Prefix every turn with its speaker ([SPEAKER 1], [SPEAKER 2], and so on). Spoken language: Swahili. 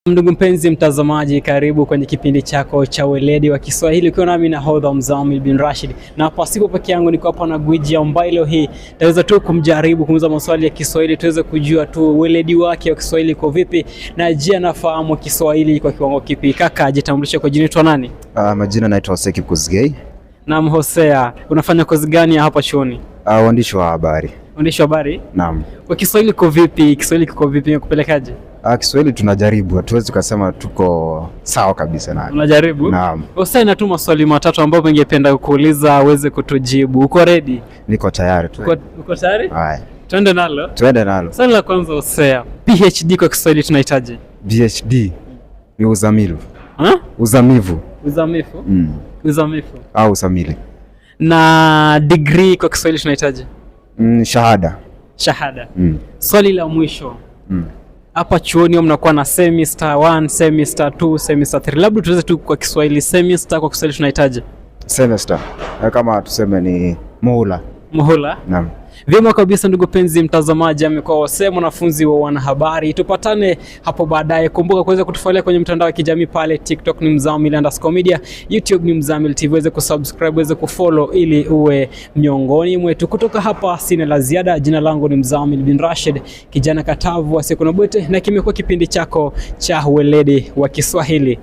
[SPEAKER 1] Ndugu mpenzi mtazamaji, karibu kwenye kipindi chako cha weledi wa Kiswahili, ukiwa nami nahodha Mzamil bin Rashid, na pasipo peke yangu niko hapa na gwiji ambaye leo hii taweza tu kumjaribu kumuuliza maswali ya Kiswahili tuweze kujua tu weledi wake wa Kiswahili kwa vipi, na je, anafahamu Kiswahili kwa kiwango kipi. Kaka, jitambulishe kwa jina, nani?
[SPEAKER 2] Majina naitwa Hosea Kipkosgei.
[SPEAKER 1] Naam, Hosea, unafanya kazi gani hapa chuoni?
[SPEAKER 2] Uandishi wa habari.
[SPEAKER 1] Uandishi wa habari?
[SPEAKER 2] Naam.
[SPEAKER 1] Kwa Kiswahili kwa vipi? Kiswahili kiko vipi, kupelekaje?
[SPEAKER 2] Kiswahili tunajaribu, hatuwezi kusema tuko sawa kabisa na.
[SPEAKER 1] Unajaribu?
[SPEAKER 2] Naam.
[SPEAKER 1] Hosea, natuma maswali matatu ambayo ningependa kuuliza uweze kutujibu. Uko ready?
[SPEAKER 2] Niko tayari tu.
[SPEAKER 1] Uko tayari?
[SPEAKER 2] Haya.
[SPEAKER 1] Twende nalo.
[SPEAKER 2] Twende nalo.
[SPEAKER 1] Swali la kwanza, Hosea, PhD kwa Kiswahili tunahitaji?
[SPEAKER 2] PhD ni uzamivu.
[SPEAKER 1] Uzamivu.
[SPEAKER 2] Uzamifu au usamili.
[SPEAKER 1] Na degree kwa Kiswahili tunahitaji?
[SPEAKER 2] Shahada.
[SPEAKER 1] Swali la mwisho. Hapa chuoni mnakuwa na semester 1, semester 2, semester 3. Labda tuweze tu kwa Kiswahili, semester kwa Kiswahili tunahitaji?
[SPEAKER 2] Semester. Kama tuseme ni muhula. Naam.
[SPEAKER 1] Vyema kabisa ndugu penzi mtazamaji, amekuwa Hosea, mwanafunzi wa wanahabari. Tupatane hapo baadaye. Kumbuka kuweza kutufuatilia kwenye mtandao wa kijamii pale TikTok ni Mzamil_media, YouTube ni Mzamil TV, uweze kusubscribe, uweze kufollow ili uwe miongoni mwetu. Kutoka hapa sina la ziada. Jina langu ni Mzamil bin Rashid, kijana katavu asiye na bwete, na kimekuwa kipindi chako cha weledi wa Kiswahili.